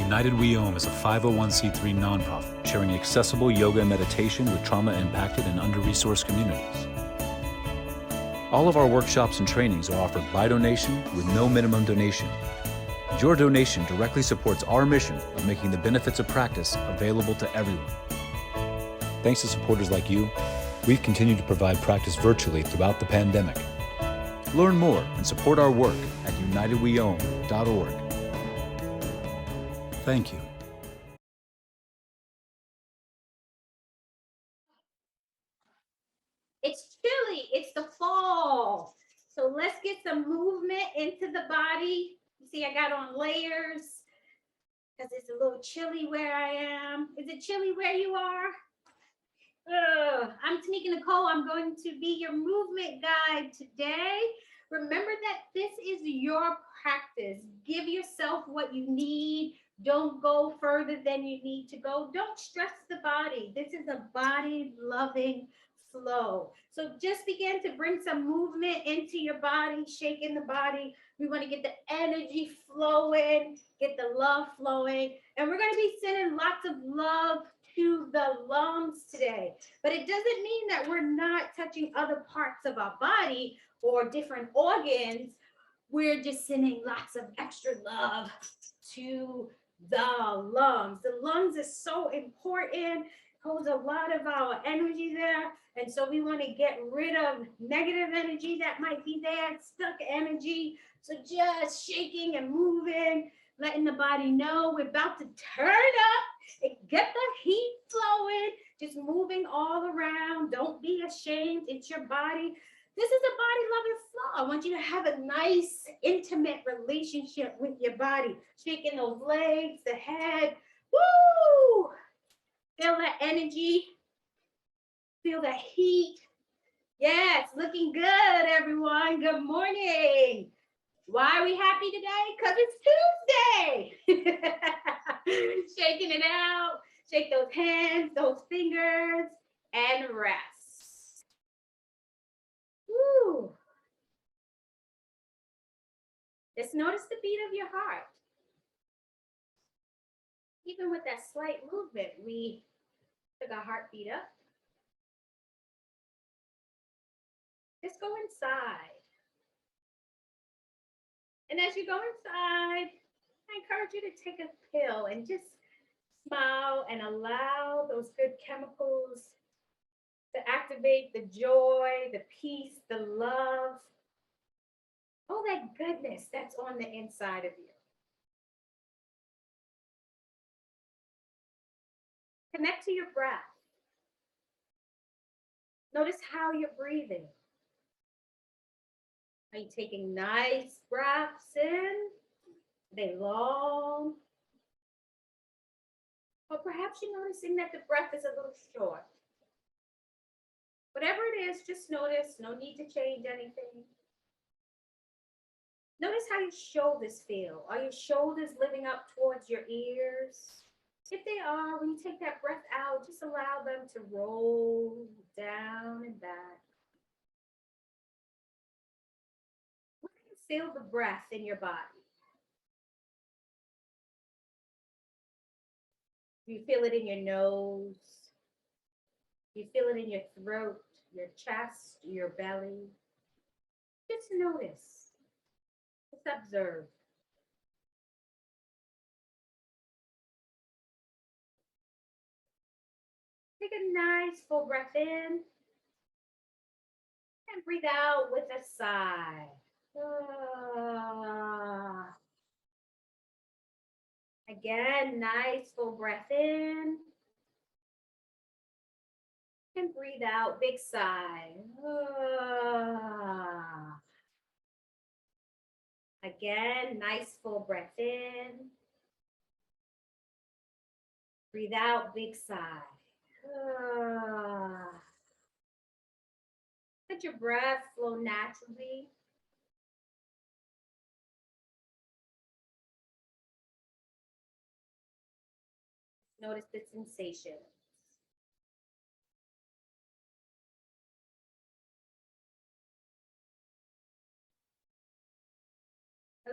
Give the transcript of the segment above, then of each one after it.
United We Om is a 501c3 nonprofit sharing accessible yoga and meditation with trauma-impacted and under-resourced communities. All of our workshops and trainings are offered by donation with no minimum donation. Your donation directly supports our mission of making the benefits of practice available to everyone. Thanks to supporters like you, we've continued to provide practice virtually throughout the pandemic. Learn more and support our work at unitedweom.org. Thank you. It's chilly, it's the fall. So let's get some movement into the body. You see, I got on layers because it's a little chilly where I am. Is it chilly where you are? I'm Tameeka Nicole. I'm going to be your movement guide today. Remember that this is your practice. Give yourself what you need. Don't go further than you need to go. Don't stress the body. This is a body-loving flow. So just begin to bring some movement into your body, shaking the body. We want to get the energy flowing, get the love flowing. And we're going to be sending lots of love to the lungs today. But it doesn't mean that we're not touching other parts of our body or different organs. We're just sending lots of extra love to the lungs. The lungs is so important, holds a lot of our energy there. And so we want to get rid of negative energy that might be there, stuck energy. So just shaking and moving, letting the body know we're about to turn up and get the heat flowing, just moving all around. Don't be ashamed. It's your body. This is a body-loving flow. I want you to have a nice, intimate relationship with your body. Shaking those legs, the head. Woo! Feel that energy. Feel the heat. Yes, looking good, everyone. Good morning. Why are we happy today? Because it's Tuesday. Shaking it out. Shake those hands, those fingers, and rest. Woo. Just notice the beat of your heart. Even with that slight movement, we took our heartbeat up. Just go inside. And as you go inside, I encourage you to take a pill and just smile and allow those good chemicals to activate the joy, the peace, the love, all that goodness that's on the inside of you. Connect to your breath. Notice how you're breathing. Are you taking nice breaths in? Are they long? Or perhaps you're noticing that the breath is a little short. Whatever it is, just notice. No need to change anything. Notice how your shoulders feel. Are your shoulders living up towards your ears? If they are, when you take that breath out, just allow them to roll down and back. Feel the breath in your body. Do you feel it in your nose? Do you feel it in your throat, your chest, your belly? Just notice. Just observe. Take a nice full breath in and breathe out with a sigh. Again, nice full breath in. And breathe out, big sigh. Again, nice full breath in. Breathe out, big sigh. Let your breath flow naturally. Notice the sensation.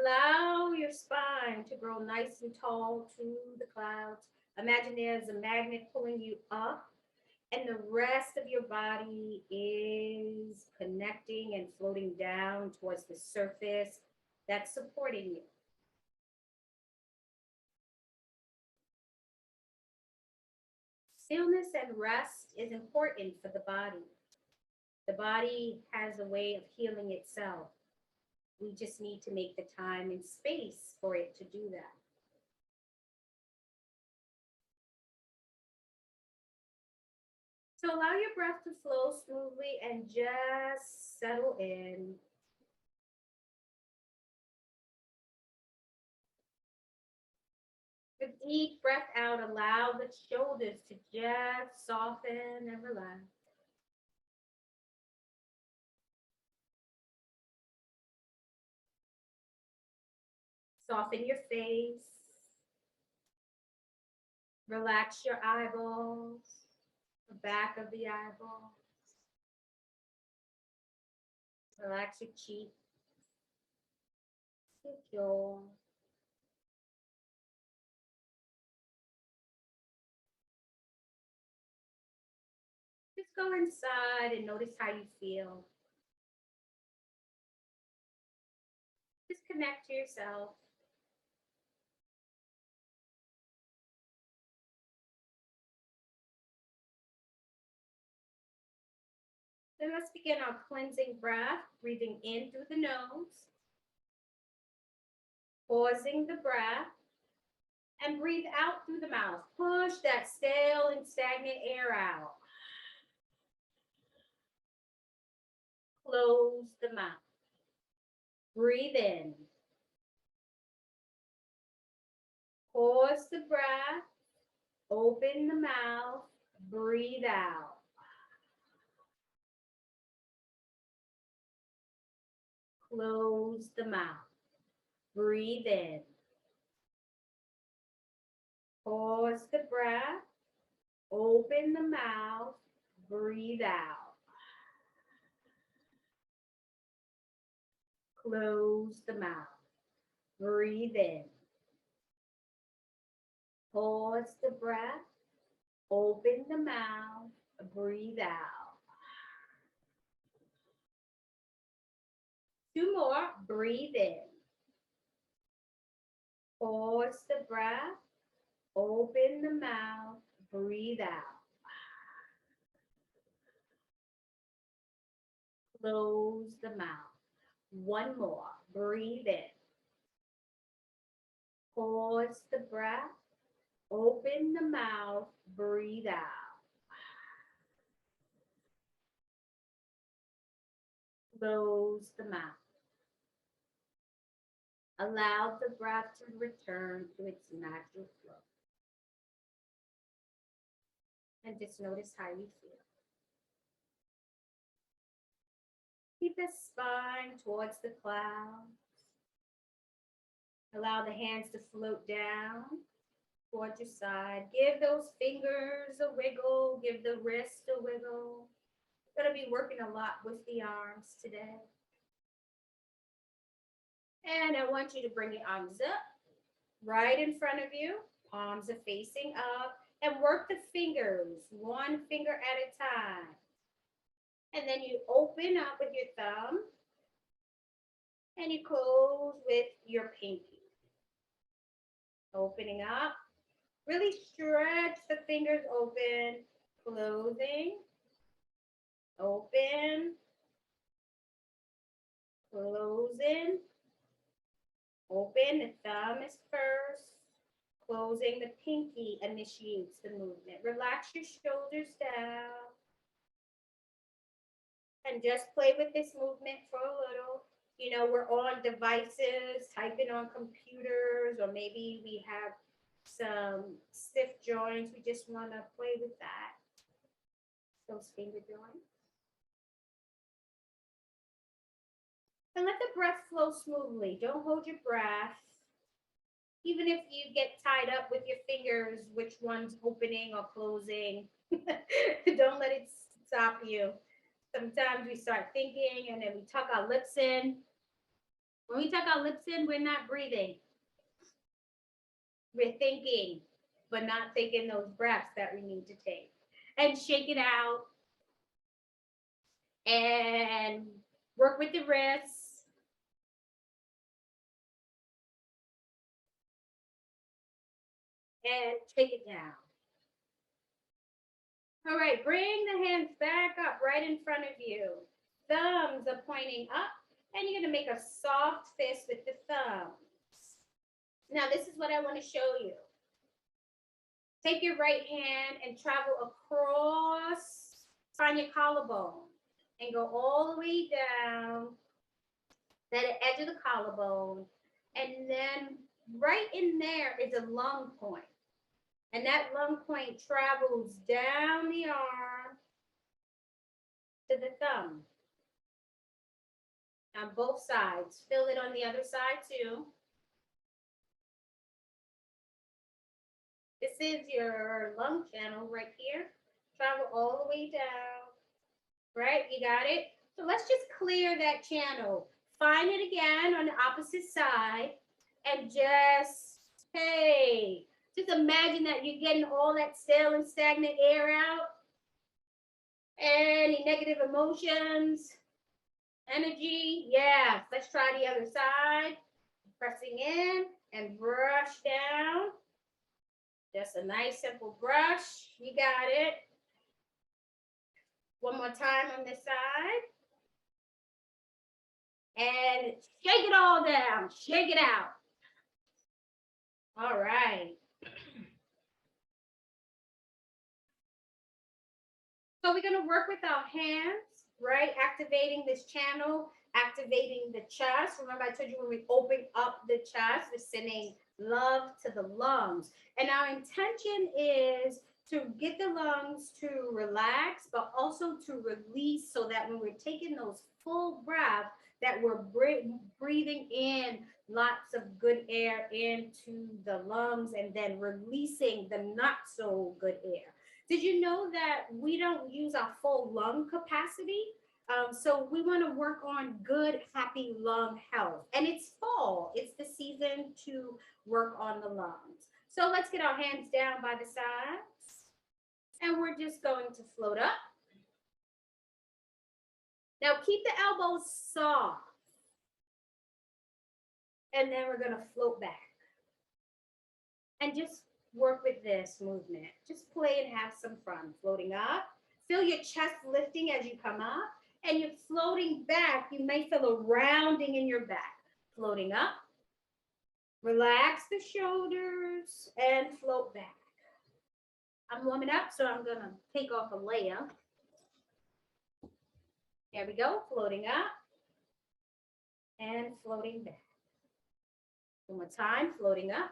Allow your spine to grow nice and tall to the clouds. Imagine there's a magnet pulling you up, and the rest of your body is connecting and floating down towards the surface that's supporting you. Stillness and rest is important for the body. The body has a way of healing itself. We just need to make the time and space for it to do that. So allow your breath to flow smoothly and just settle in. With deep breath out, allow the shoulders to just soften and relax. Soften your face. Relax your eyeballs, the back of the eyeballs. Relax your cheeks, your jaw. Just go inside and notice how you feel. Just connect to yourself. Then let's begin our cleansing breath, breathing in through the nose, pausing the breath, and breathe out through the mouth. Push that stale and stagnant air out. Close the mouth. Breathe in. Pause the breath. Open the mouth. Breathe out. Close the mouth. Breathe in. Pause the breath. Open the mouth. Breathe out. Close the mouth. Breathe in. Pause the breath. Open the mouth. Breathe out. Two more. Breathe in. Pause the breath. Open the mouth. Breathe out. Close the mouth. One more. Breathe in. Pause the breath. Open the mouth. Breathe out. Close the mouth. Allow the breath to return to its natural flow. And just notice how you feel. Keep the spine towards the clouds. Allow the hands to float down towards your side. Give those fingers a wiggle. Give the wrist a wiggle. We're going to be working a lot with the arms today. And I want you to bring your arms up right in front of you. Palms are facing up. And work the fingers, one finger at a time. And then you open up with your thumb. And you close with your pinky. Opening up. Really stretch the fingers open. Closing. Open. Closing. Open. The thumb is first. Closing, the pinky initiates the movement. Relax your shoulders down. And just play with this movement for a little. You know, we're on devices, typing on computers, or maybe we have some stiff joints. We just want to play with that. Those finger joints. And let the breath flow smoothly. Don't hold your breath. Even if you get tied up with your fingers, which one's opening or closing, don't let it stop you. Sometimes we start thinking and then we tuck our lips in. When we tuck our lips in, we're not breathing. We're thinking, but not taking those breaths that we need to take. And shake it out. And work with the wrists. And take it down. All right, bring the hands back up right in front of you. Thumbs are pointing up, and you're going to make a soft fist with the thumbs. Now, this is what I want to show you. Take your right hand and travel across, find your collarbone, and go all the way down to the edge of the collarbone. And then right in there is a lung point. And that lung point travels down the arm to the thumb. On both sides. Feel it on the other side too. This is your lung channel right here. Travel all the way down. Right? You got it? So let's just clear that channel. Find it again on the opposite side. And just, hey, just imagine that you're getting all that stale and stagnant air out. Any negative emotions, energy. Yeah, let's try the other side. Pressing in and brush down. Just a nice simple brush. You got it. One more time on this side. And shake it all down. Shake it out. All right. So we're going to work with our hands, right? Activating this channel, activating the chest. Remember, I told you when we open up the chest, we're sending love to the lungs. And our intention is to get the lungs to relax, but also to release so that when we're taking those full breaths, that we're breathing in lots of good air into the lungs and then releasing the not so good air. Did you know that we don't use our full lung capacity? So we want to work on good, happy lung health. And it's fall. It's the season to work on the lungs. So let's get our hands down by the sides. And we're just going to float up. Now keep the elbows soft. And then we're going to float back. And just work with this movement. Just play and have some fun. Floating up. Feel your chest lifting as you come up. And you're floating back. You may feel a rounding in your back. Floating up. Relax the shoulders and float back. I'm warming up, so I'm going to take off a layer. There we go. Floating up. And floating back. One more time. Floating up.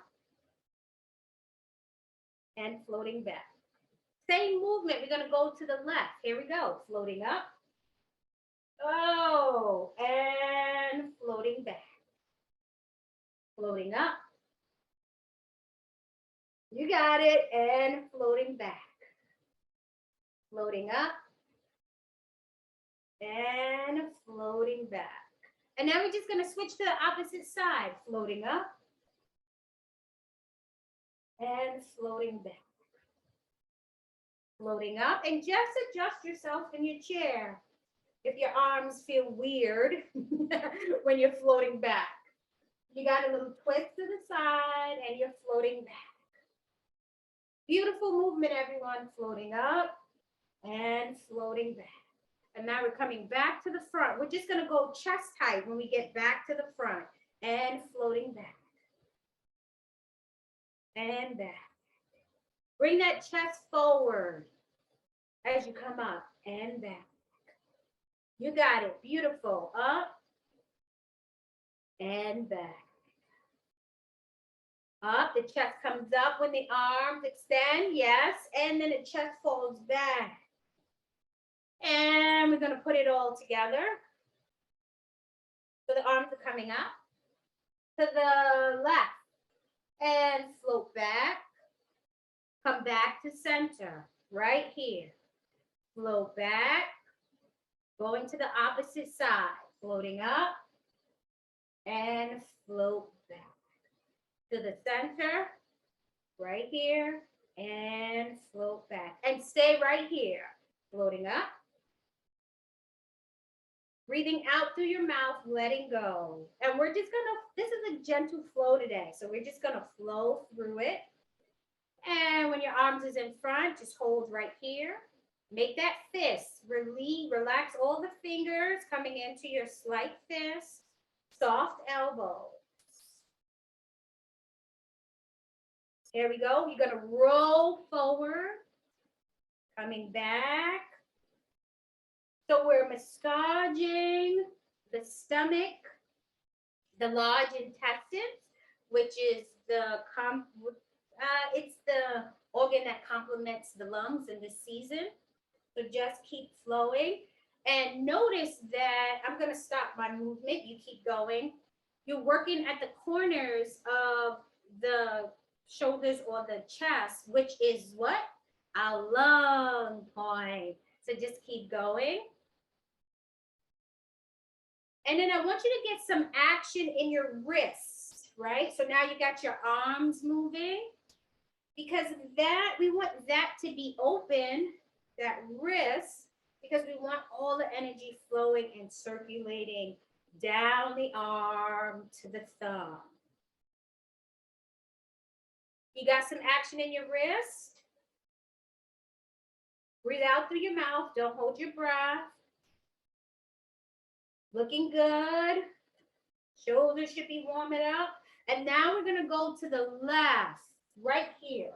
And floating back. Same movement. We're going to go to the left. Here we go. Floating up. Oh, and floating back. Floating up. You got it. And floating back. Floating up. And floating back. And now we're just going to switch to the opposite side. Floating up. And floating back. Floating up. And just adjust yourself in your chair if your arms feel weird when you're floating back. You got a little twist to the side and you're floating back. Beautiful movement, everyone. Floating up and floating back. And now we're coming back to the front. We're just going to go chest height when we get back to the front. And floating back. And back. Bring that chest forward as you come up and back. You got it. Beautiful. Up and back. Up. The chest comes up when the arms extend. Yes. And then the chest folds back. And we're going to put it all together. So the arms are coming up to the left. And float back. Come back to center. Right here. Float back. Going to the opposite side. Floating up. and float back to the center, right here, and float back. And stay right here, floating up. Breathing out through your mouth, letting go. And we're just gonna, this is a gentle flow today. So we're just gonna flow through it. And when your arms is in front, just hold right here. Make that fist. Relax all the fingers coming into your slight fist. Soft elbows. Here we go. You're going to roll forward. Coming back. So we're massaging the stomach, the large intestines, which is it's the organ that complements the lungs in this season. So just keep flowing. And notice that I'm going to stop my movement. You keep going. You're working at the corners of the shoulders or the chest, which is what? Our lung point. So just keep going. And then I want you to get some action in your wrists, right? So now you got your arms moving. Because that, we want that to be open, that wrist, because we want all the energy flowing and circulating down the arm to the thumb. You got some action in your wrist. Breathe out through your mouth. Don't hold your breath. Looking good. Shoulders should be warming up. And now we're going to go to the left, right here.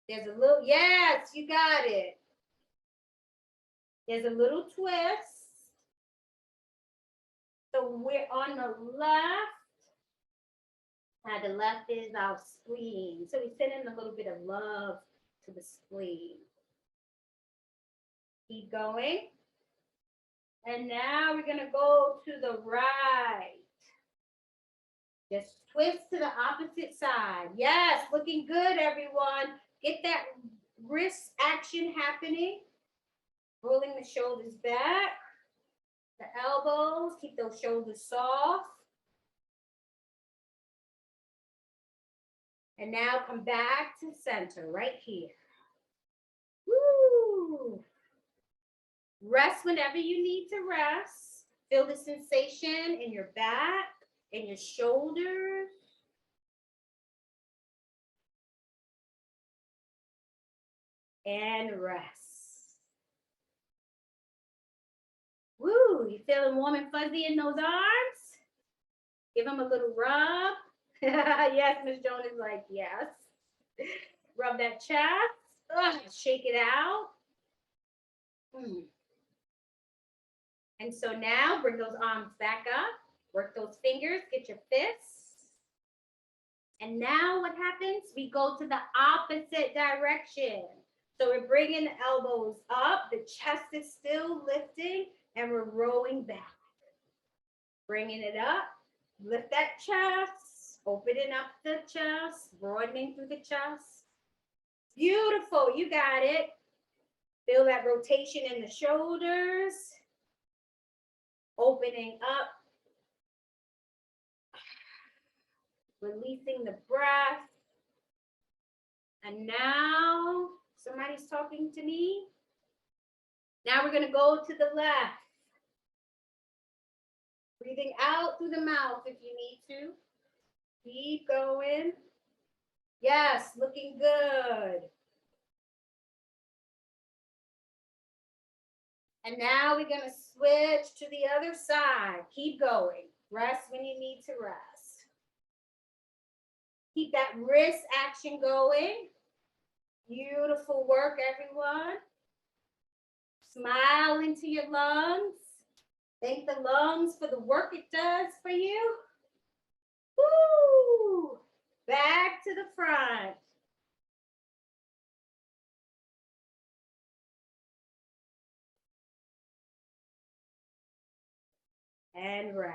There's a little, yes, you got it. There's a little twist. So we're on the left. Now the left is our spleen. So we send in a little bit of love to the spleen. Keep going. And now we're going to go to the right. Just twist to the opposite side. Yes, looking good, everyone. Get that wrist action happening. Rolling the shoulders back. The elbows, keep those shoulders soft. And now come back to center, right here. Woo! Rest whenever you need to rest. Feel the sensation in your back, in your shoulders. And rest. Woo, you feeling warm and fuzzy in those arms? Give them a little rub. Yes, Miss Joan is like, yes. Rub that chest. Ugh, shake it out. And so now bring those arms back up. Work those fingers. Get your fists. And now what happens? We go to the opposite direction. So we're bringing the elbows up. The chest is still lifting. And we're rolling back. Bringing it up. Lift that chest. Opening up the chest. Broadening through the chest. Beautiful. You got it. Feel that rotation in the shoulders. Opening up. Releasing the breath. And now, somebody's talking to me. Now we're going to go to the left. Breathing out through the mouth if you need to. Keep going. Yes, looking good. And now we're going to switch to the other side. Keep going. Rest when you need to rest. Keep that wrist action going. Beautiful work, everyone. Smile into your lungs. Thank the lungs for the work it does for you. Woo! Back to the front. And rest.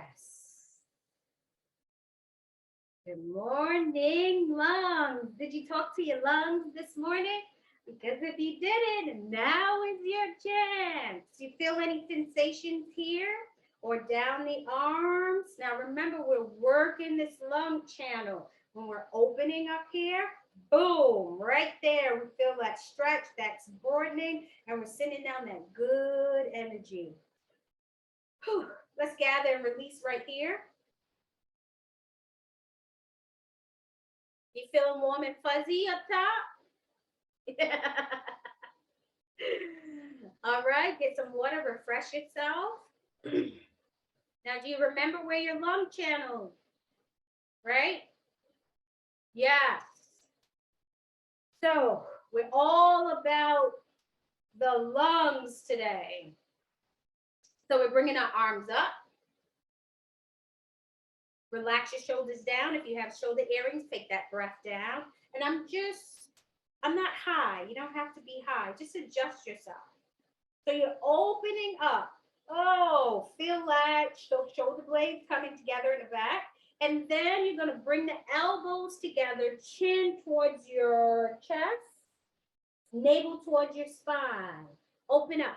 Good morning, lungs. Did you talk to your lungs this morning? Because if you didn't, now is your chance. You feel any sensations here or down the arms. Now remember, we're working this lung channel. When we're opening up here, boom, right there, we feel that stretch, that's broadening, and we're sending down that good energy. Whew. Let's gather and release right here. You feeling warm and fuzzy up top? All right, get some water, refresh yourself. Now, do you remember where your lung channel, right? Yes. So we're all about the lungs today. So we're bringing our arms up. Relax your shoulders down. If you have shoulder earrings, take that breath down. And I'm not high. You don't have to be high. Just adjust yourself. So you're opening up. Oh, feel that shoulder blades coming together in the back. And then you're going to bring the elbows together, chin towards your chest, navel towards your spine. Open up.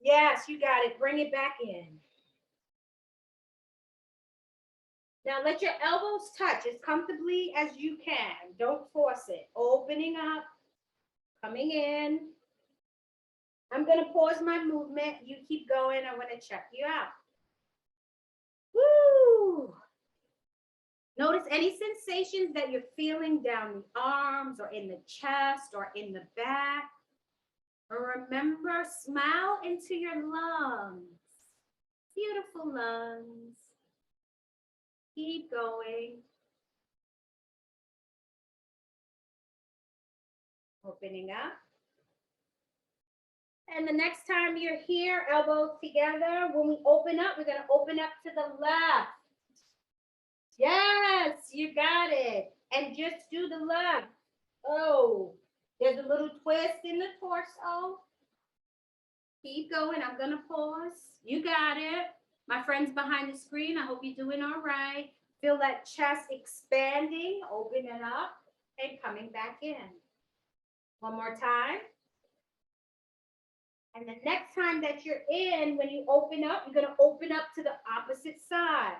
Yes, you got it. Bring it back in. Now let your elbows touch as comfortably as you can. Don't force it. Opening up, coming in. I'm going to pause my movement. You keep going. I want to check you out. Woo! Notice any sensations that you're feeling down the arms or in the chest or in the back. Remember, smile into your lungs. Beautiful lungs. Keep going. Opening up. And the next time you're here, elbows together, when we open up, we're going to open up to the left. Yes, you got it. And just do the left. Oh, there's a little twist in the torso. Keep going. I'm going to pause. You got it. My friends behind the screen, I hope you're doing all right. Feel that chest expanding, opening up, and coming back in. One more time. And the next time that you're in, when you open up, you're going to open up to the opposite side.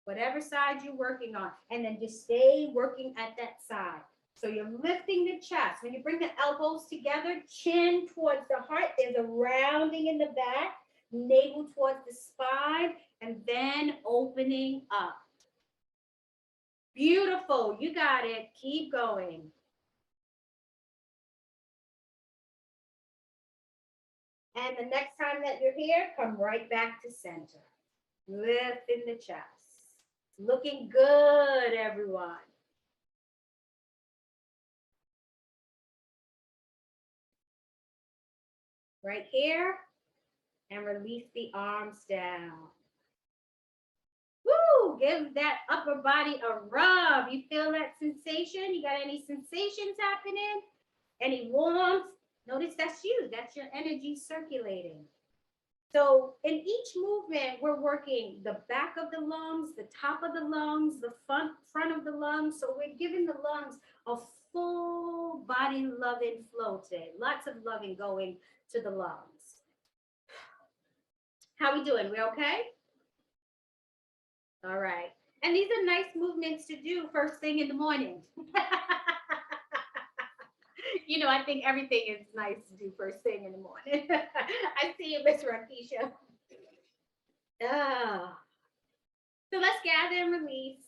Whatever side you're working on. And then just stay working at that side. So you're lifting the chest. When you bring the elbows together, chin towards the heart. There's a rounding in the back. Navel towards the spine. And then opening up. Beautiful. You got it. Keep going. And the next time that you're here, come right back to center. Lifting the chest. Looking good, everyone. Right here. And release the arms down. Woo! Give that upper body a rub. You feel that sensation? You got any sensations happening? Any warmth? Notice that's you. That's your energy circulating. So in each movement, we're working the back of the lungs, the top of the lungs, the front of the lungs. So we're giving the lungs a full body loving flow today. Lots of loving going to the lungs. How we doing? We okay? All right. And these are nice movements to do first thing in the morning. You know, I think everything is nice to do first thing in the morning. I see you, Miss Rakisha. So let's gather and release.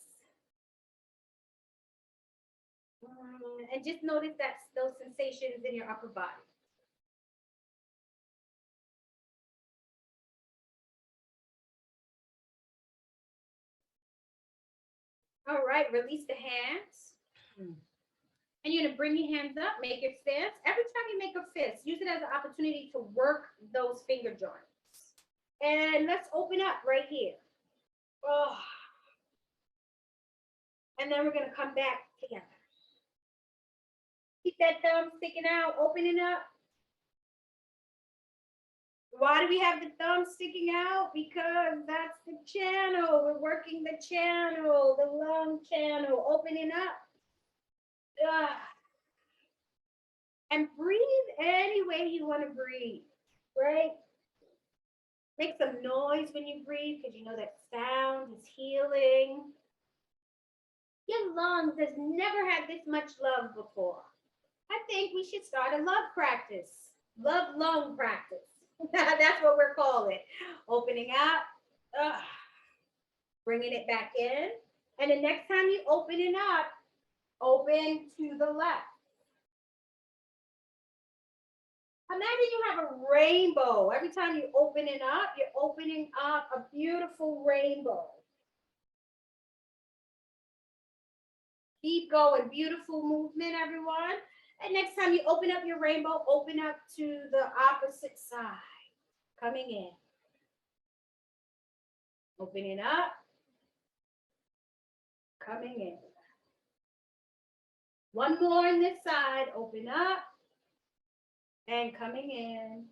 And just notice those sensations in your upper body. All right, release the hands. And you're going to bring your hands up, make your fist. Every time you make a fist, use it as an opportunity to work those finger joints. And let's open up right here. Oh. And then we're going to come back together. Keep that thumb sticking out, opening up. Why do we have the thumb sticking out? Because that's the channel. We're working the channel, the lung channel, opening up. And breathe any way you want to breathe. Great. Make some noise when you breathe because you know that sound is healing. Your lungs has never had this much love before. I think we should start a love practice. Love lung practice. That's what we're calling. Opening up, bringing it back in. And the next time you open it up, open to the left. Imagine you have a rainbow. Every time you open it up, you're opening up a beautiful rainbow. Keep going. Beautiful movement, everyone. And next time you open up your rainbow, open up to the opposite side. Coming in. Opening up. Coming in. One more on this side. Open up. And coming in.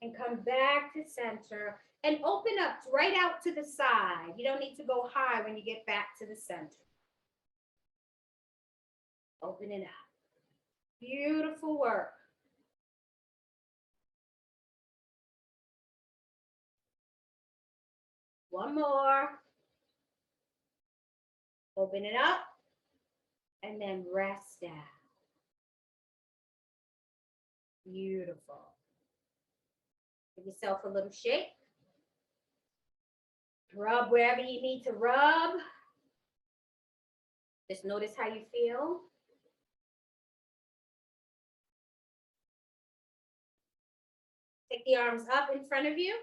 And come back to center. And open up right out to the side. You don't need to go high when you get back to the center. Opening up. Beautiful work. One more. Open it up. And then rest down. Beautiful. Give yourself a little shake. Rub wherever you need to rub. Just notice how you feel. Take the arms up in front of you.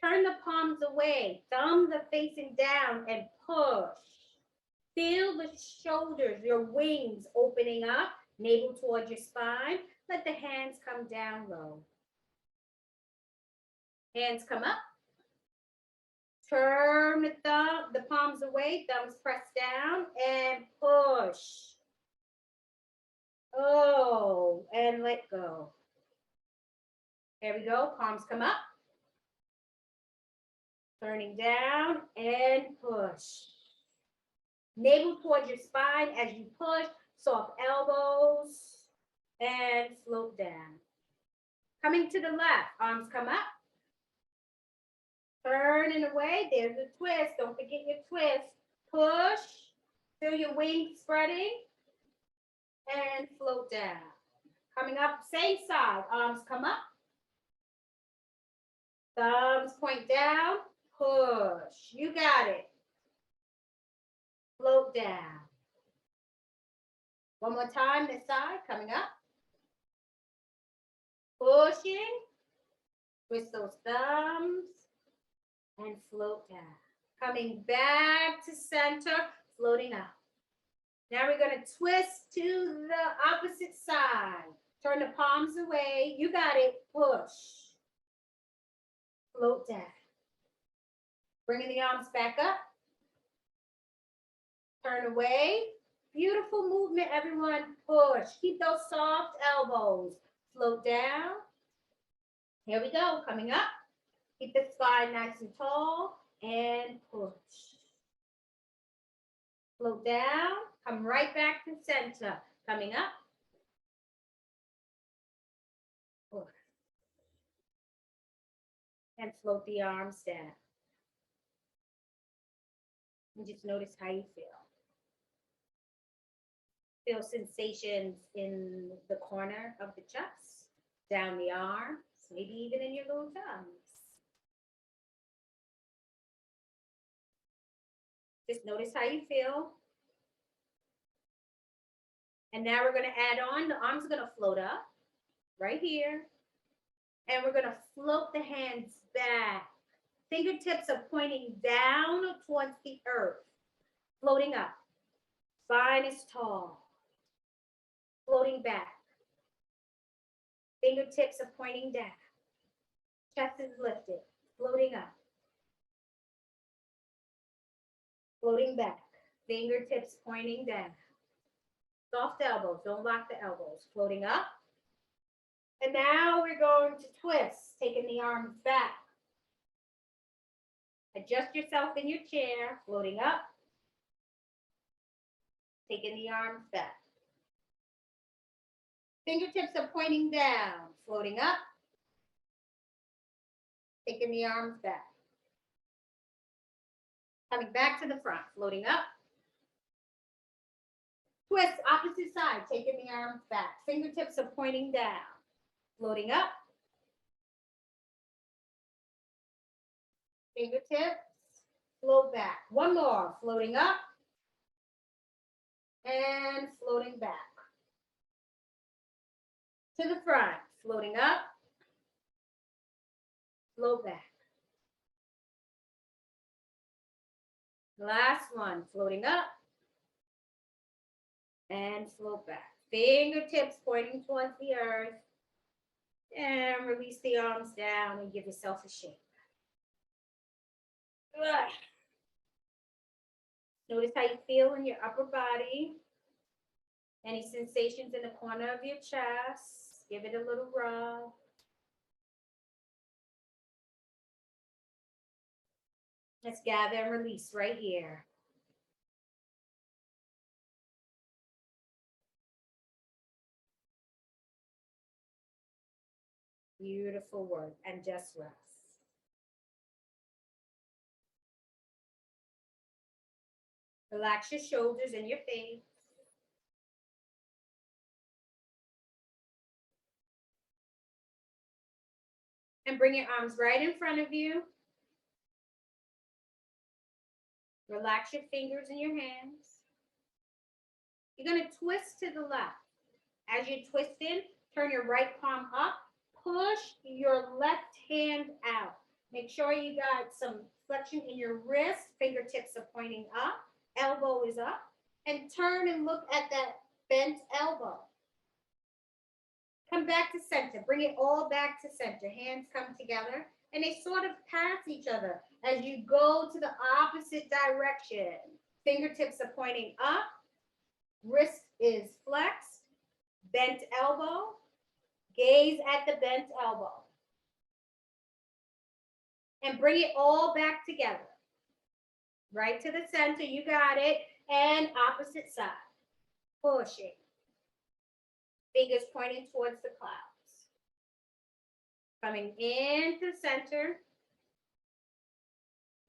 Turn the palms away. Thumbs are facing down and push. Feel the shoulders, your wings opening up, navel towards your spine. Let the hands come down low. Hands come up. Turn the palms away, thumbs press down and push. Oh, and let go. There we go. Palms come up. Turning down and push. Navel towards your spine as you push. Soft elbows and float down. Coming to the left. Arms come up. Turning away. There's a twist. Don't forget your twist. Push. Feel your wings spreading. And float down. Coming up, same side. Arms come up. Thumbs point down. Push. You got it. Float down. One more time, this side. Coming up. Pushing. Twist those thumbs. And float down. Coming back to center. Floating up. Now we're going to twist to the opposite side. Turn the palms away. You got it. Push. Float down. Bringing the arms back up. Turn away. Beautiful movement, everyone. Push. Keep those soft elbows. Float down. Here we go. Coming up. Keep the spine nice and tall. And push. Float down. Come right back to center. Coming up. Push. And float the arms down. And just notice how you feel. Feel sensations in the corner of the chest, down the arms, maybe even in your little thumbs. Just notice how you feel. And now we're going to add on, the arms are going to float up right here. And we're going to float the hands back. Fingertips are pointing down towards the earth. Floating up. Spine is tall. Floating back. Fingertips are pointing down. Chest is lifted. Floating up. Floating back. Fingertips pointing down. Soft elbows. Don't lock the elbows. Floating up. And now we're going to twist. Taking the arms back. Adjust yourself in your chair. Floating up. Taking the arms back. Fingertips are pointing down, floating up, taking the arms back. Coming back to the front, floating up. Twist, opposite side, taking the arms back. Fingertips are pointing down, floating up. Fingertips, float back. One more, floating up and floating back. To the front, floating up, float back. Last one, floating up and float back. Fingertips pointing towards the earth. And release the arms down and give yourself a shake. Ugh. Notice how you feel in your upper body. Any sensations in the corner of your chest. Give it a little rub. Let's gather and release right here. Beautiful work, and just rest. Relax your shoulders and your face. And bring your arms right in front of you. Relax your fingers in your hands. You're going to twist to the left. As you're twisting, turn your right palm up. Push your left hand out. Make sure you got some flexion in your wrist. Fingertips are pointing up. Elbow is up. And turn and look at that bent elbow. Come back to center. Bring it all back to center. Hands come together. And they sort of pass each other as you go to the opposite direction. Fingertips are pointing up. Wrist is flexed. Bent elbow. Gaze at the bent elbow. And bring it all back together. Right to the center. You got it. And opposite side. Pushing. Fingers pointing towards the clouds. Coming into the center.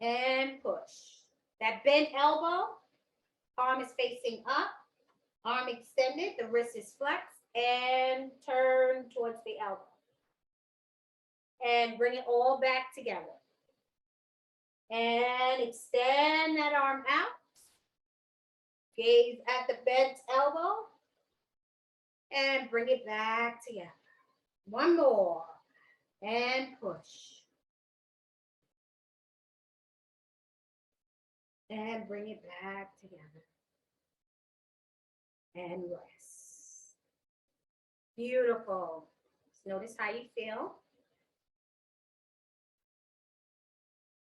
And push. That bent elbow. Arm is facing up. Arm extended. The wrist is flexed. And turn towards the elbow. And bring it all back together. And extend that arm out. Gaze at the bent elbow. And bring it back together. One more. And push. And bring it back together. And rest. Beautiful. Just notice how you feel.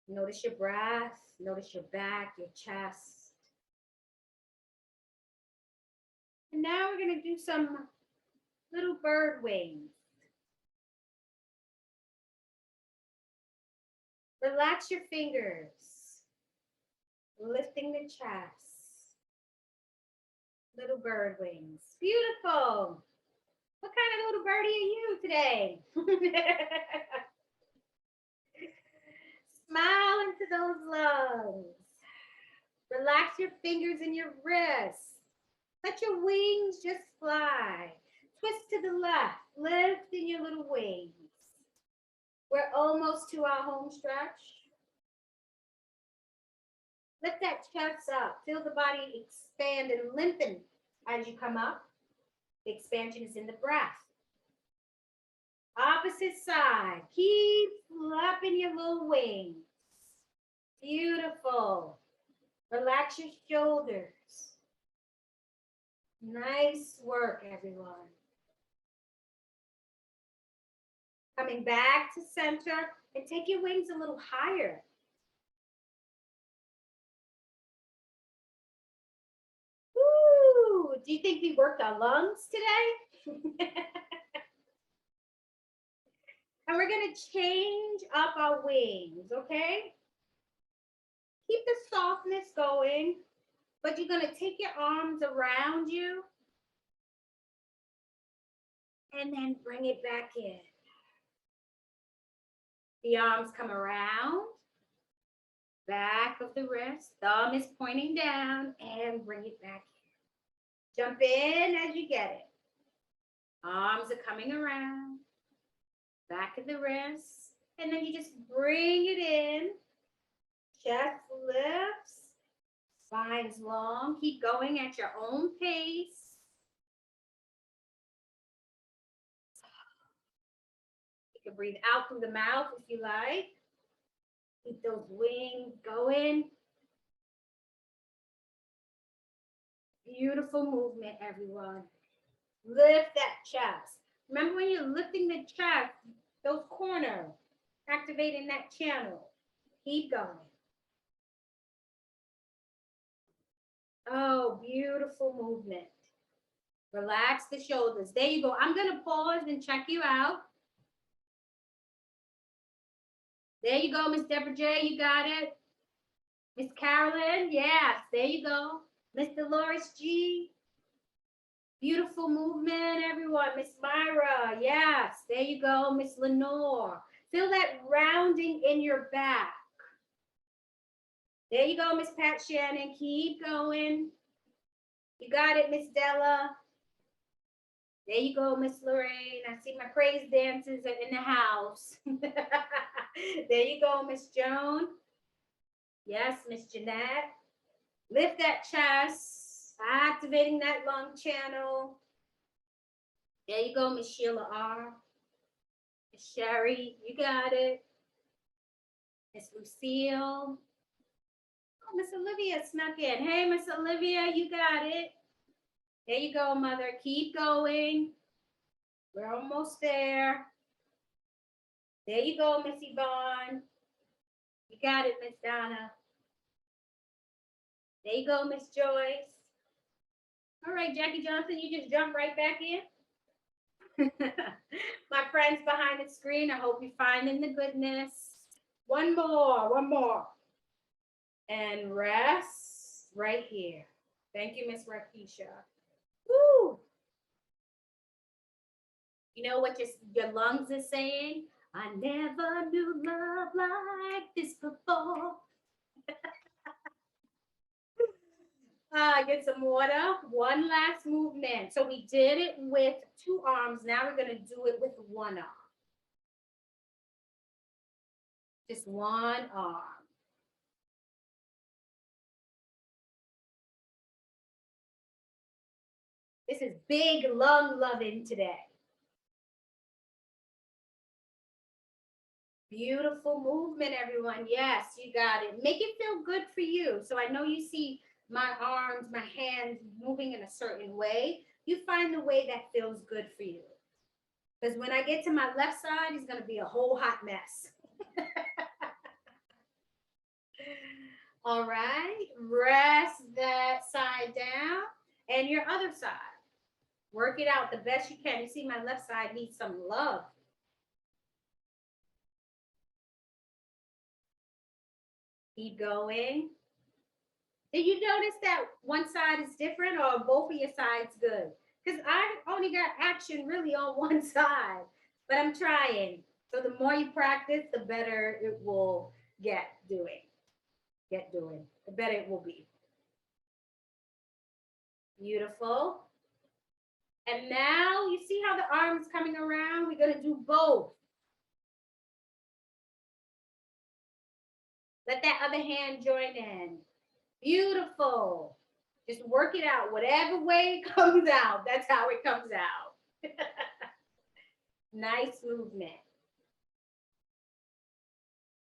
Notice your breath. Notice your back, your chest. And now we're going to do some little bird wings. Relax your fingers. Lifting the chest. Little bird wings. Beautiful. What kind of little birdie are you today? Smile into those lungs. Relax your fingers and your wrists. Let your wings just fly. Twist to the left. Lift in your little wings. We're almost to our home stretch. Lift that chest up. Feel the body expand and lengthen as you come up. The expansion is in the breath. Opposite side. Keep flapping your little wings. Beautiful. Relax your shoulders. Nice work, everyone. Coming back to center and take your wings a little higher. Woo! Do you think we worked our lungs today? And we're going to change up our wings, okay? Keep the softness going, but you're going to take your arms around you and then bring it back in. The arms come around, back of the wrist, thumb is pointing down, and bring it back in. Jump in as you get it. Arms are coming around, back of the wrist, and then you just bring it in. Chest lifts, spine's long. Keep going at your own pace. You can breathe out through the mouth if you like. Keep those wings going. Beautiful movement, everyone. Lift that chest. Remember when you're lifting the chest, those corners, activating that channel. Keep going. Oh, beautiful movement. Relax the shoulders. There you go. I'm going to pause and check you out. There you go, Miss Deborah J. You got it. Miss Carolyn. Yes, there you go. Miss Dolores G. Beautiful movement, everyone. Miss Myra. Yes, there you go. Miss Lenore. Feel that rounding in your back. There you go, Miss Pat Shannon. Keep going. You got it, Miss Della. There you go, Miss Lorraine. I see my praise dancers are in the house. There you go, Miss Joan. Yes, Miss Jeanette. Lift that chest, activating that lung channel. There you go, Miss Sheila R. Miss Sherry, you got it. Miss Lucille. Oh, Miss Olivia snuck in. Hey, Miss Olivia, you got it. There you go, Mother. Keep going. We're almost there. There you go, Miss Yvonne. You got it, Miss Donna. There you go, Miss Joyce. All right, Jackie Johnson, you just jumped right back in. My friends behind the screen, I hope you're finding the goodness. One more. And rest right here. Thank you, Miss Rakisha. Woo! You know what your lungs are saying? I never knew love like this before. Get some water. One last movement. So we did it with 2 arms. Now we're going to do it with 1 arm. Just 1 arm. This is big lung loving today. Beautiful movement, everyone. Yes, you got it. Make it feel good for you. So I know you see my arms, my hands moving in a certain way. You find the way that feels good for you. Because when I get to my left side, it's going to be a whole hot mess. All right. Rest that side down and your other side. Work it out the best you can. You see my left side needs some love. Keep going. Did you notice that one side is different or both of your sides good? Because I only got action really on one side, but I'm trying. So the more you practice, the better it will get doing. The better it will be. Beautiful. And now you see how the arms coming around? We're going to do both. Let that other hand join in. Beautiful. Just work it out. Whatever way it comes out, that's how it comes out. Nice movement.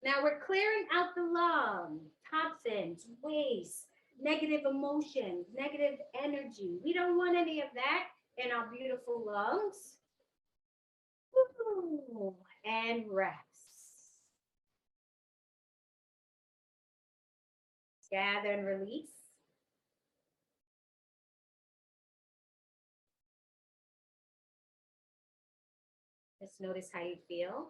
Now we're clearing out the lung, toxins, waste, negative emotions, negative energy. We don't want any of that in our beautiful lungs. Woo. And rest. Gather and release. Just notice how you feel.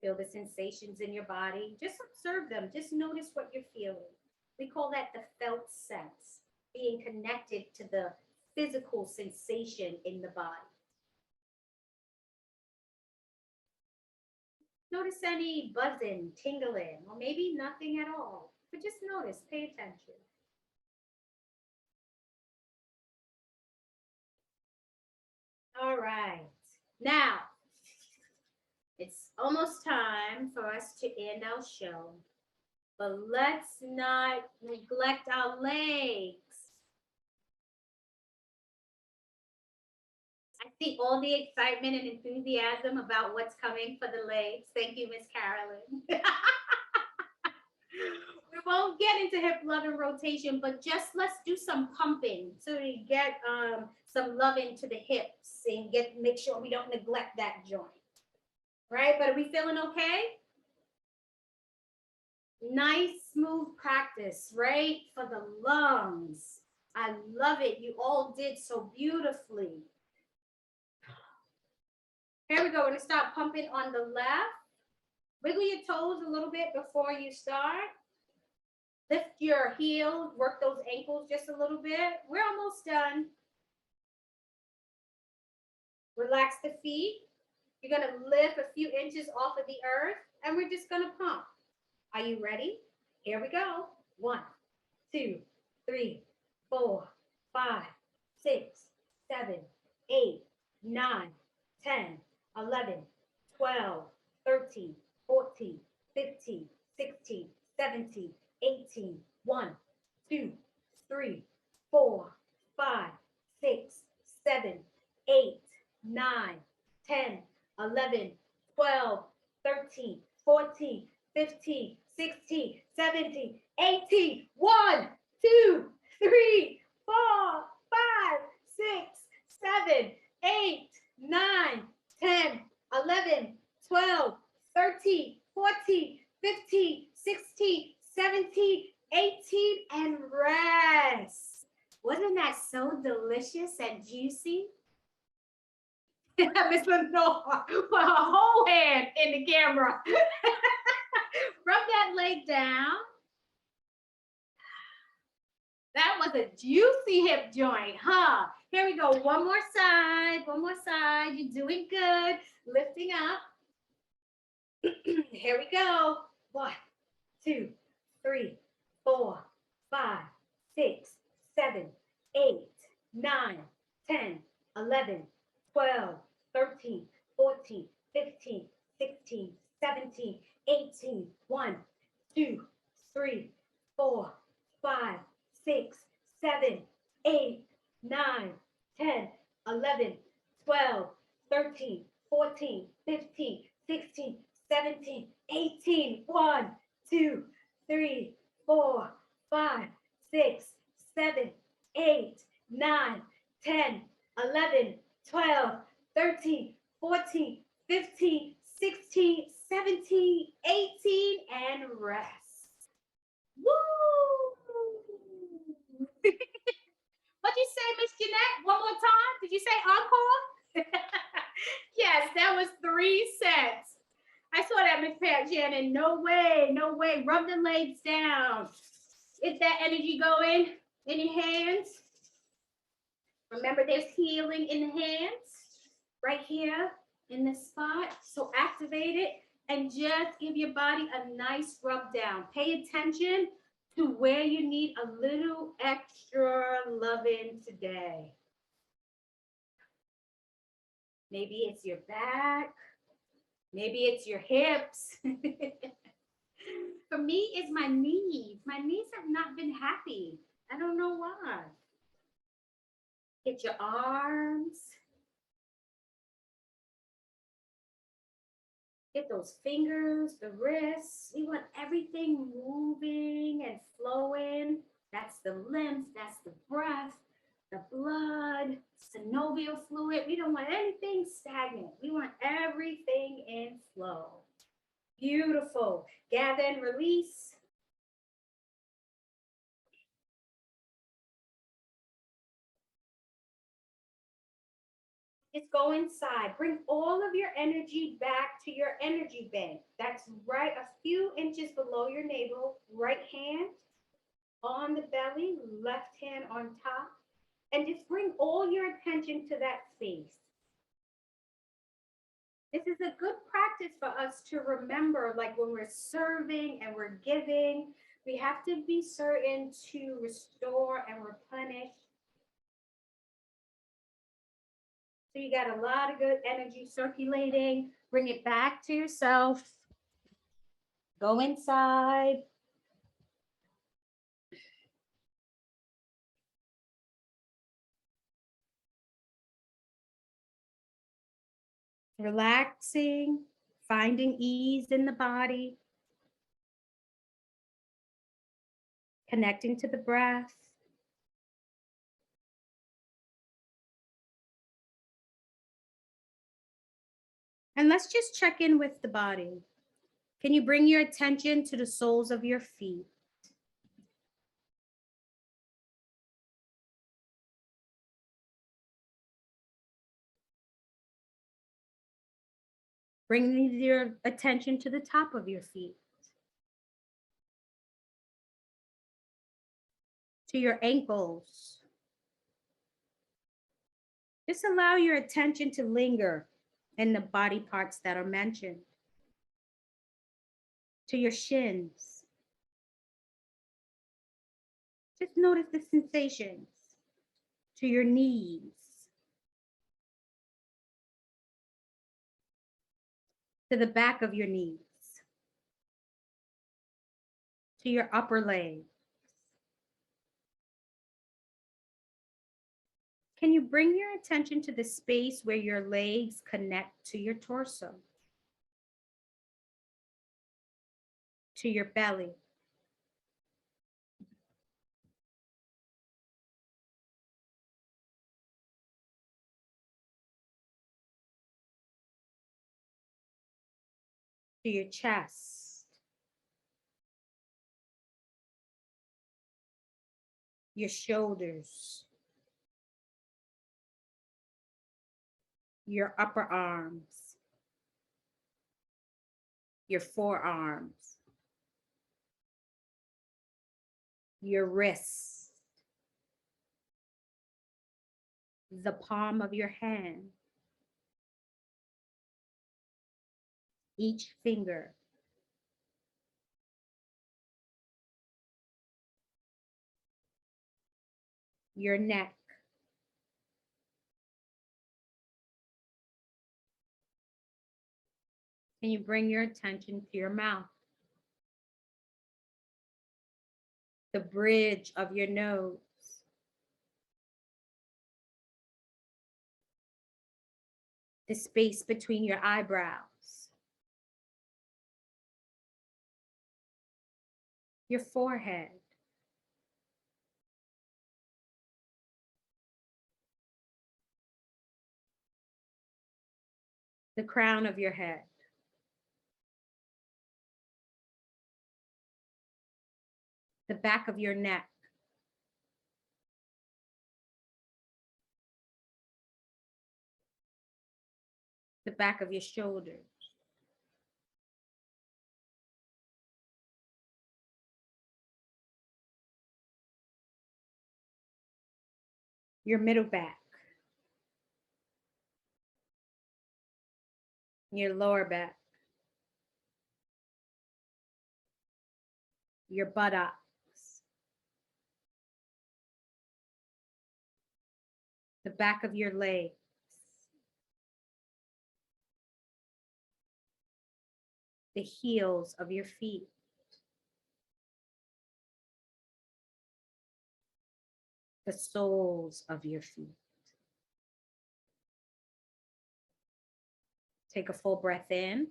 Feel the sensations in your body. Just observe them. Just notice what you're feeling. We call that the felt sense, being connected to the physical sensation in the body. Notice any buzzing, tingling, or maybe nothing at all, but just notice, pay attention. All right, now it's almost time for us to end our show, but let's not neglect our legs. I see all the excitement and enthusiasm about what's coming for the legs. Thank you, Miss Carolyn. We won't get into hip love and rotation, but just let's do some pumping so we get some love into the hips and make sure we don't neglect that joint. Right? But are we feeling okay? Nice, smooth practice, right? For the lungs. I love it. You all did so beautifully. Here we go. We're going to start pumping on the left. Wiggle your toes a little bit before you start. Lift your heels, work those ankles just a little bit. We're almost done. Relax the feet. You're going to lift a few inches off of the earth, and we're just going to pump. Are you ready? Here we go. 1, 2, 3, 4, 5, 6, 7, 8, 9, 10, 11, 12, 13, 14, 15, 16, 17, 18, 1, 2, 3, 4, 5, 6, 7, 8, 9, 10, 11, 12, 13, 14, 15, 16, 17, 18, 1, 2, 3, 4, 5, 6, 7, 8, 9, 10, 11, 12, 13, 14, 15, 16, 17, 18, and rest. Wasn't that so delicious and juicy? Miss Lenore, put her whole hand in the camera. Rub that leg down. That was a juicy hip joint, huh? Here we go. One more side. One more side. You're doing good. Lifting up. Here we go. 1, 2, 3, 4, 5, 6, 7, 8, 9, 10, 11, 12, 13, 14, 15, 16, 17, 18, 1, 2, 3, 4, 5, 6, 7, 8, 9, 10, 11, 12, 13, 14, 15, 16, 17, 18, 1, 2, 3, 4, 5, 6, 7, 8, 9, 10, 11, 12, 13, 14, 15, 16, 17, 18, and rest. Woo! What'd you say, Miss Jeanette? One more time? Did you say encore? Yes, that was 3 sets. I saw that, Miss Pat Shannon. No way, no way. Rub the legs down. Is that energy going in your hands? Remember, there's healing in the hands right here in this spot. So activate it and just give your body a nice rub down. Pay attention to where you need a little extra loving today. Maybe it's your back. Maybe it's your hips. For me, it's my knees. My knees have not been happy. I don't know why. Get your arms. Get those fingers, the wrists. We want everything moving and flowing. That's the lymph, that's the breath, the blood, synovial fluid. We don't want anything stagnant. We want everything in flow. Beautiful. Gather and release. Just go inside. Bring all of your energy back to your energy bank. That's right a few inches below your navel. Right hand on the belly, left hand on top, and just bring all your attention to that space. This is a good practice for us to remember, like when we're serving and we're giving, we have to be certain to restore and replenish. So you got a lot of good energy circulating. Bring it back to yourself. Go inside. Relaxing, finding ease in the body, connecting to the breath. And let's just check in with the body. Can you bring your attention to the soles of your feet? Bring your attention to the top of your feet, to your ankles. Just allow your attention to linger in the body parts that are mentioned, to your shins. Just notice the sensations, to your knees, to the back of your knees, to your upper legs. Can you bring your attention to the space where your legs connect to your torso, to your belly? To your chest, your shoulders, your upper arms, your forearms, your wrists, the palm of your hand, each finger, your neck, and you bring your attention to your mouth, the bridge of your nose, the space between your eyebrows, your forehead, the crown of your head, the back of your neck, the back of your shoulders, your middle back, your lower back, your buttocks, the back of your legs, the heels of your feet, the soles of your feet. Take a full breath in.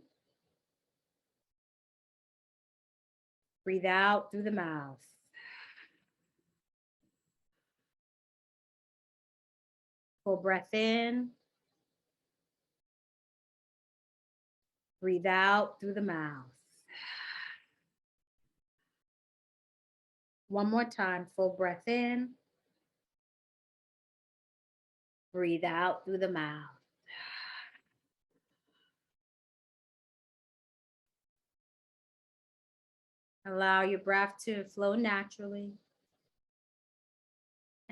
Breathe out through the mouth. Full breath in. Breathe out through the mouth. One more time, full breath in. Breathe out through the mouth. Allow your breath to flow naturally.